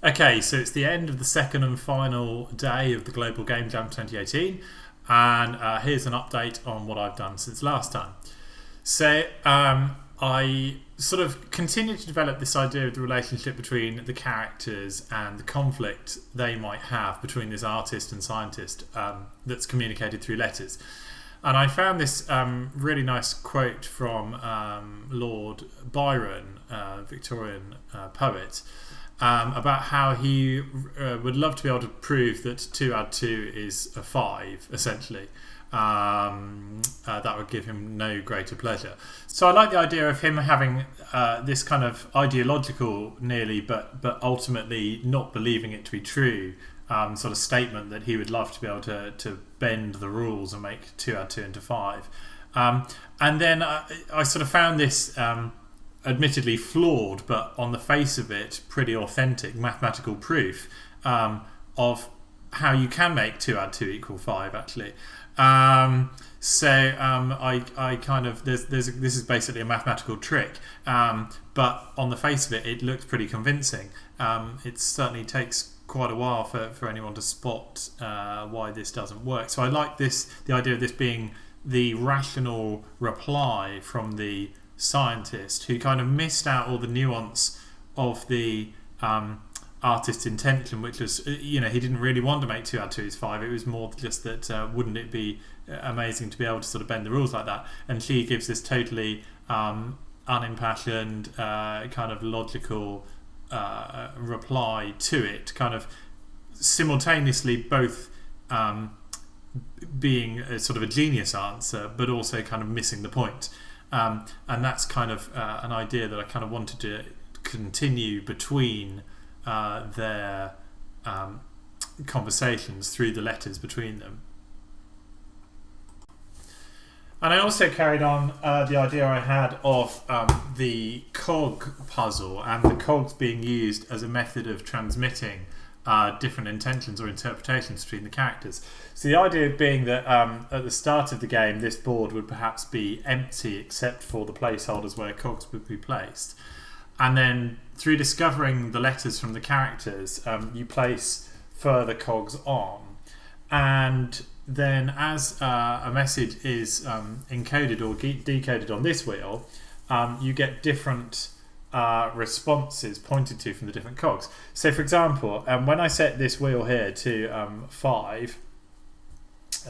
Okay, so it's the end of the second and final day of the Global Game Jam 2018, and here's an update on what I've done since last time. So I sort of continued to develop this idea of the relationship between the characters and the conflict they might have between this artist and scientist that's communicated through letters. And I found this really nice quote from Lord Byron, Victorian poet, about how he would love to be able to prove that 2 add 2 is a 5, essentially. That would give him no greater pleasure. So I like the idea of him having this kind of ideological, nearly, but ultimately not believing it to be true, sort of statement that he would love to be able to bend the rules and make 2 add 2 into 5. And then I sort of found this admittedly flawed, but on the face of it pretty authentic mathematical proof of how you can make 2 add 2 equal 5 actually. I kind of this is basically a mathematical trick, but on the face of it, it looked pretty convincing. It certainly takes quite a while for anyone to spot why this doesn't work. So I like the idea of this being the rational reply from the scientist who kind of missed out all the nuance of the artist's intention, which was, he didn't really want to make 2 add 2 is 5. It was more just that wouldn't it be amazing to be able to sort of bend the rules like that? And she gives this totally unimpassioned, kind of logical reply to it, kind of simultaneously both being a sort of a genius answer, but also kind of missing the point. And that's kind of an idea that I kind of wanted to continue between their conversations through the letters between them. And I also carried on the idea I had of the cog puzzle and the cogs being used as a method of transmitting different intentions or interpretations between the characters. So the idea being that at the start of the game, this board would perhaps be empty except for the placeholders where cogs would be placed. And then through discovering the letters from the characters, you place further cogs on. And then as a message is encoded or decoded on this wheel, you get different responses pointed to from the different cogs. So for example, when I set this wheel here to 5,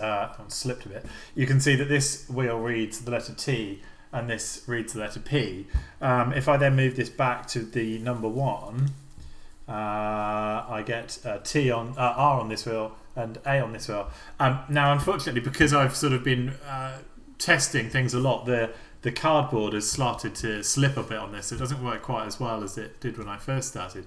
I slipped a bit, you can see that this wheel reads the letter T and this reads the letter P. If I then move this back to the number 1, I get T on R on this wheel and A on this wheel. Now unfortunately, because I've sort of been testing things a lot, the cardboard has started to slip a bit on this. So it doesn't work quite as well as it did when I first started.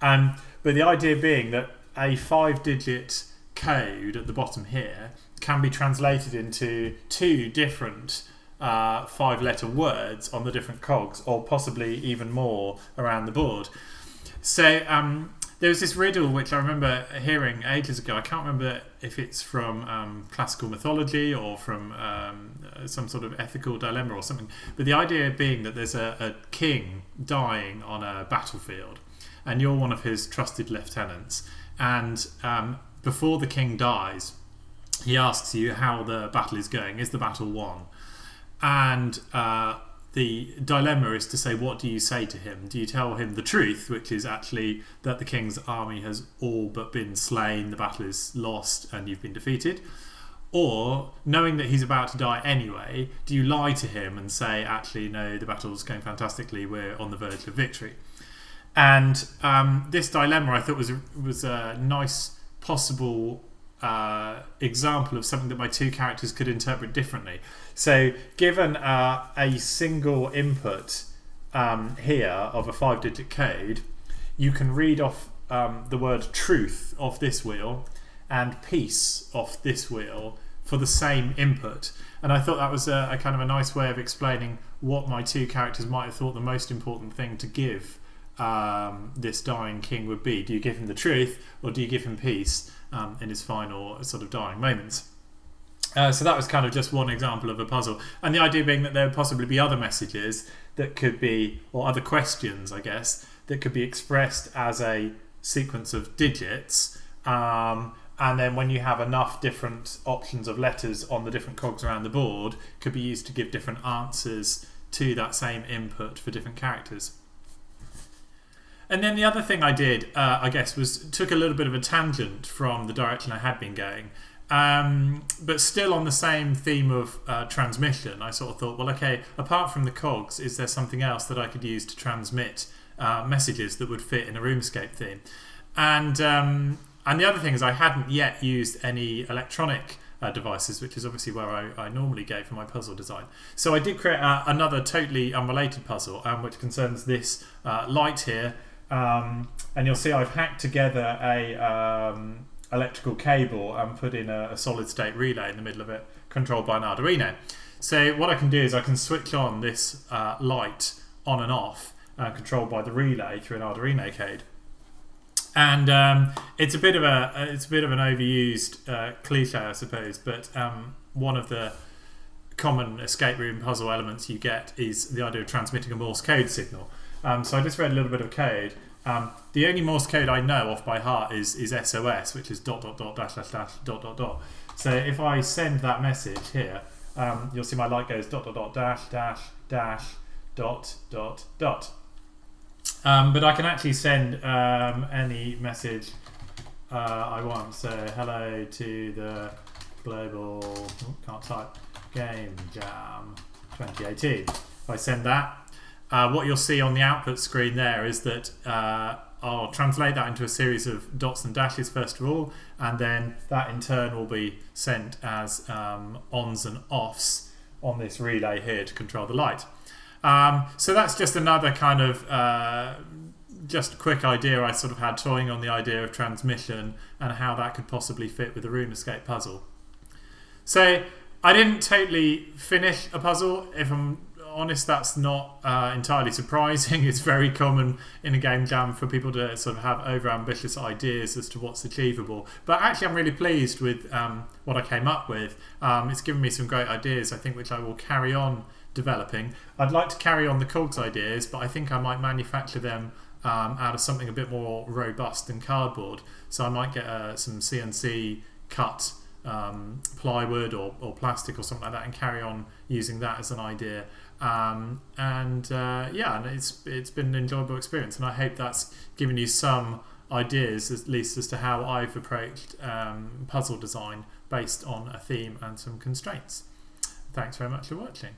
But the idea being that a 5-digit code at the bottom here can be translated into 2 different 5-letter words on the different cogs, or possibly even more around the board. So there was this riddle which I remember hearing ages ago. I can't remember if it's from classical mythology or from some sort of ethical dilemma or something, but the idea being that there's a king dying on a battlefield and you're one of his trusted lieutenants, and before the king dies he asks you how the battle is going. Is the battle won? And the dilemma is to say, what do you say to him? Do you tell him the truth, which is actually that the king's army has all but been slain, the battle is lost and you've been defeated? Or, knowing that he's about to die anyway, do you lie to him and say, actually no, the battle's going fantastically, we're on the verge of victory? And this dilemma I thought was a nice possible example of something that my 2 characters could interpret differently. So given a single input here of a 5-digit code, you can read off the word truth off this wheel and peace off this wheel for the same input. And I thought that was a kind of a nice way of explaining what my 2 characters might have thought the most important thing to give this dying king would be. Do you give him the truth, or do you give him peace in his final sort of dying moments? So that was kind of just one example of a puzzle, and the idea being that there would possibly be other messages that could be, or other questions I guess, that could be expressed as a sequence of digits, and then when you have enough different options of letters on the different cogs around the board, could be used to give different answers to that same input for different characters. And then the other thing I did, I guess, was took a little bit of a tangent from the direction I had been going. But still on the same theme of transmission, I sort of thought, well, okay, apart from the cogs, is there something else that I could use to transmit messages that would fit in a RoomScape theme? And the other thing is I hadn't yet used any electronic devices, which is obviously where I normally go for my puzzle design. So I did create another totally unrelated puzzle, which concerns this light here. And you'll see I've hacked together a electrical cable and put in a solid state relay in the middle of it, controlled by an Arduino. So what I can do is I can switch on this light on and off, controlled by the relay through an Arduino code. And it's a bit of an overused cliche, I suppose, but one of the common escape room puzzle elements you get is the idea of transmitting a Morse code signal. So I just read a little bit of code. The only Morse code I know off by heart is SOS, which is ... .. So if I send that message here, you'll see my light goes ... but I can actually send any message I want. So hello to the global Game Jam 2018. If I send that, what you'll see on the output screen there is that I'll translate that into a series of dots and dashes first of all, and then that in turn will be sent as ons and offs on this relay here to control the light. So that's just another kind of just a quick idea I sort of had, toying on the idea of transmission and how that could possibly fit with a room escape puzzle. So I didn't totally finish a puzzle. If I'm honest, that's not entirely surprising. It's very common in a game jam for people to sort of have over-ambitious ideas as to what's achievable. But actually I'm really pleased with what I came up with. It's given me some great ideas, I think, which I will carry on developing. I'd like to carry on the cogs ideas, but I think I might manufacture them out of something a bit more robust than cardboard. So I might get some CNC cut plywood or plastic or something like that and carry on using that as an idea. Yeah, and it's been an enjoyable experience, and I hope that's given you some ideas, at least, as to how I've approached puzzle design based on a theme and some constraints. Thanks very much for watching.